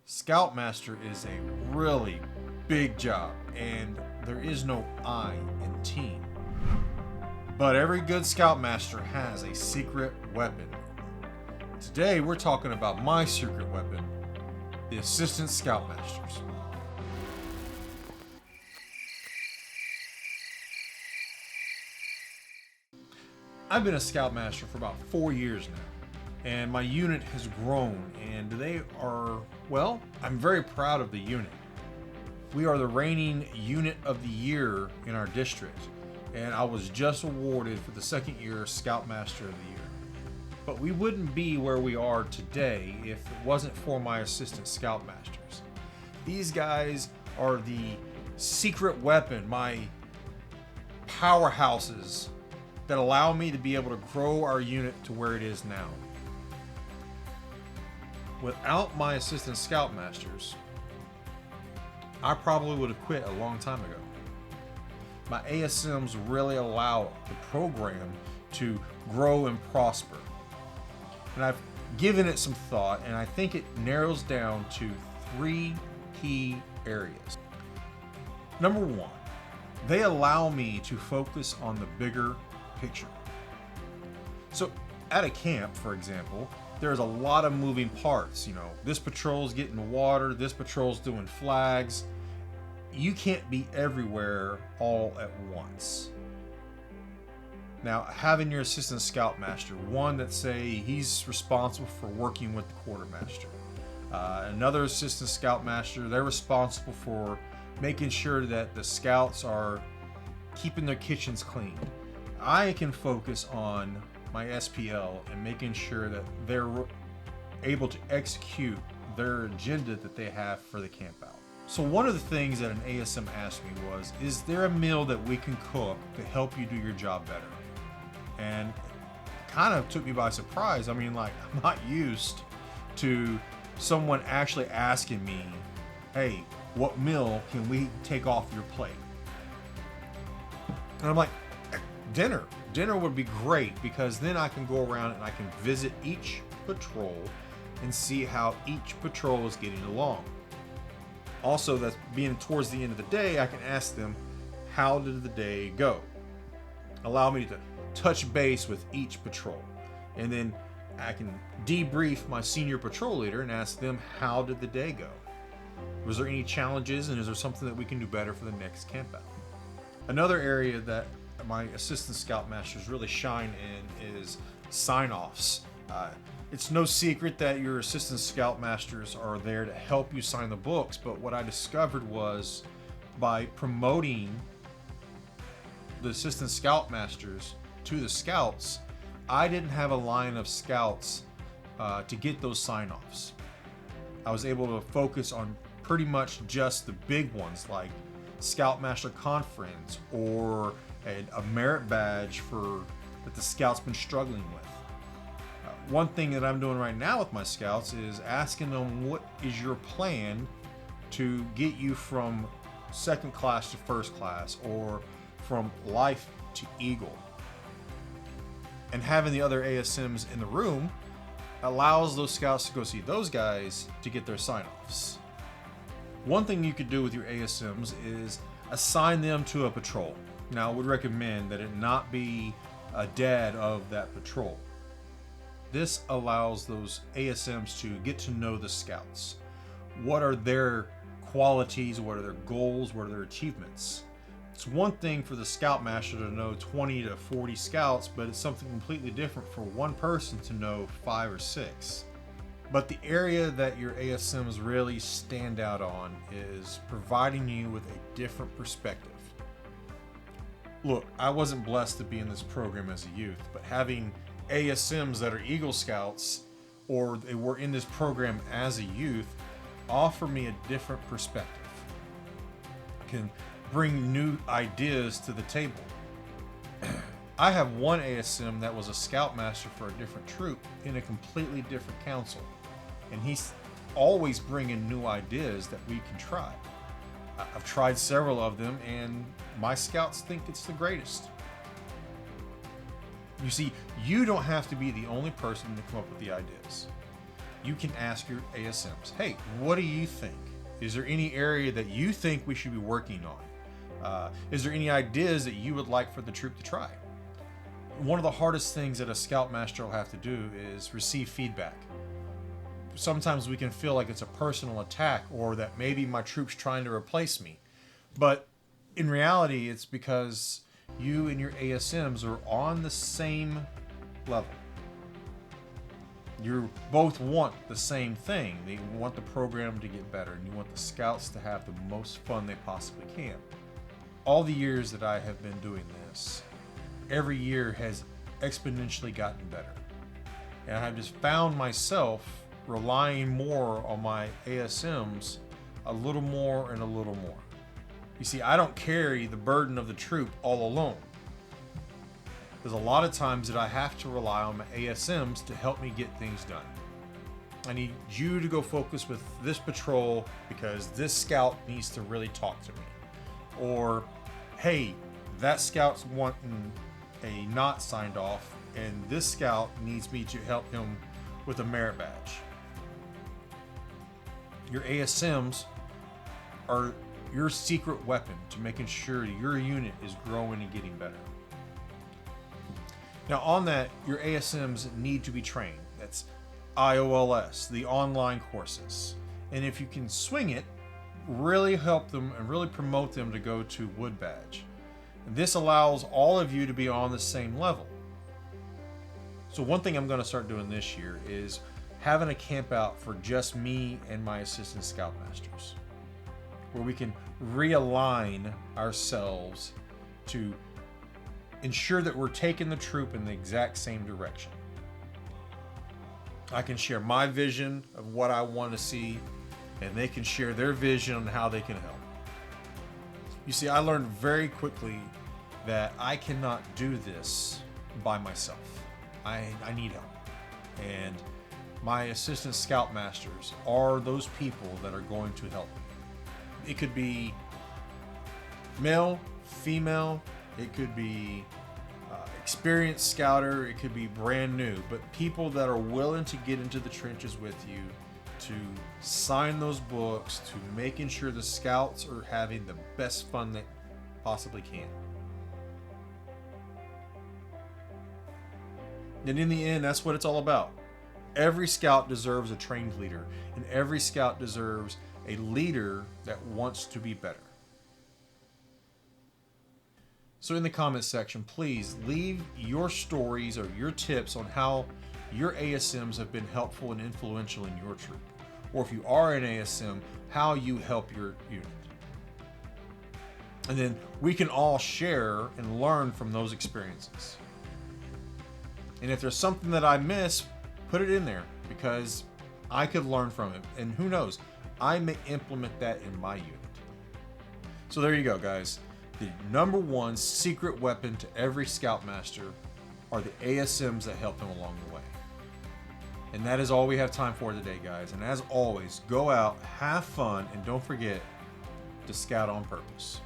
Scoutmaster is a really big job, and there is no I in team. But every good Scoutmaster has a secret weapon. Today we're talking about my secret weapon, the Assistant Scoutmasters. I've been a Scoutmaster for about 4 years now, and my unit has grown, and they are, well, I'm very proud of the unit. We are the reigning Unit of the Year in our district, and I was just awarded for the second year Scoutmaster of the Year. But we wouldn't be where we are today if it wasn't for my Assistant Scoutmasters. These guys are the secret weapon, my powerhouses that allow me to be able to grow our unit to where it is now. Without my Assistant Scoutmasters, I probably would have quit a long time ago. My ASMs really allow the program to grow and prosper. And I've given it some thought, and I think it narrows down to 3 key areas. Number 1, they allow me to focus on the bigger picture. So at a camp, for example, there's a lot of moving parts. You know, this patrol's getting water, this patrol's doing flags. You can't be everywhere all at once. Now, having your Assistant Scoutmaster, one that say he's responsible for working with the quartermaster. Another Assistant Scoutmaster, they're responsible for making sure that the scouts are keeping their kitchens clean. I can focus on my SPL and making sure that they're able to execute their agenda that they have for the camp out. So one of the things that an ASM asked me was, is there a meal that we can cook to help you do your job better? And it kind of took me by surprise. I mean, like, I'm not used to someone actually asking me, hey, what meal can we take off your plate? And I'm like, dinner. Dinner would be great, because then I can go around and I can visit each patrol and see how each patrol is getting along. Also, that's being towards the end of the day, I can ask them, how did the day go? Allow me to touch base with each patrol. And then I can debrief my senior patrol leader and ask them, how did the day go? Was there any challenges, and is there something that we can do better for the next camp out? Another area that my Assistant Scoutmasters really shine in is sign-offs. It's no secret that your Assistant Scoutmasters are there to help you sign the books, but what I discovered was, by promoting the Assistant Scoutmasters to the scouts, I didn't have a line of scouts to get those sign-offs. I was able to focus on pretty much just the big ones, like Scoutmaster Conference or a merit badge that the scouts been struggling with. One thing that I'm doing right now with my scouts is asking them, what is your plan to get you from second class to first class, or from life to Eagle? And having the other ASMs in the room allows those scouts to go see those guys to get their sign-offs. One thing you could do with your ASMs is assign them to a patrol. Now, I would recommend that it not be a dad of that patrol. This allows those ASMs to get to know the scouts. What are their qualities? What are their goals? What are their achievements? It's one thing for the Scoutmaster to know 20 to 40 scouts, but it's something completely different for one person to know 5 or 6. But the area that your ASMs really stand out on is providing you with a different perspective. Look, I wasn't blessed to be in this program as a youth, but having ASMs that are Eagle Scouts, or they were in this program as a youth, offer me a different perspective. Can bring new ideas to the table. I have one ASM that was a Scoutmaster for a different troop in a completely different council, and he's always bringing new ideas that we can try. I've tried several of them, and my scouts think it's the greatest. You see, you don't have to be the only person to come up with the ideas. you can ask your ASMs, hey, what do you think? Is there any area that you think we should be working on? Is there any ideas that you would like for the troop to try? One of the hardest things that a Scoutmaster will have to do is receive feedback. Sometimes we can feel like it's a personal attack, or that maybe my troop's trying to replace me. But in reality, it's because you and your ASMs are on the same level. You both want the same thing. You want the program to get better, and you want the scouts to have the most fun they possibly can. All the years that I have been doing this, every year has exponentially gotten better. And I've just found myself relying more on my ASMs a little more and a little more. You see, I don't carry the burden of the troop all alone. There's a lot of times that I have to rely on my ASMs to help me get things done. I need you to go focus with this patrol because this scout needs to really talk to me. Or, hey, that scout's wanting a knot signed off and this scout needs me to help him with a merit badge. Your ASMs are your secret weapon to making sure your unit is growing and getting better. Now on that, your ASMs need to be trained. That's IOLS, the online courses. And if you can swing it, really help them and really promote them to go to Wood Badge. And this allows all of you to be on the same level. So one thing I'm going to start doing this year is having a camp out for just me and my Assistant Scoutmasters, where we can realign ourselves to ensure that we're taking the troop in the exact same direction. I can share my vision of what I want to see, and they can share their vision on how they can help. You see, I learned very quickly that I cannot do this by myself. I need help. And my Assistant Scoutmasters are those people that are going to help me. It could be male, female, it could be experienced scouter, it could be brand new, but people that are willing to get into the trenches with you, to sign those books, to making sure the scouts are having the best fun they possibly can. And in the end, that's what it's all about. Every scout deserves a trained leader, and every scout deserves a leader that wants to be better. So in the comments section, please leave your stories or your tips on how your ASMs have been helpful and influential in your troop. Or if you are an ASM, how you help your unit. And then we can all share and learn from those experiences. And if there's something that I miss, put it in there because I could learn from it. And who knows, I may implement that in my unit. So there you go, guys. The number one secret weapon to every Scoutmaster are the ASMs that help them along the way. And that is all we have time for today, guys. And as always, go out, have fun, and don't forget to scout on purpose.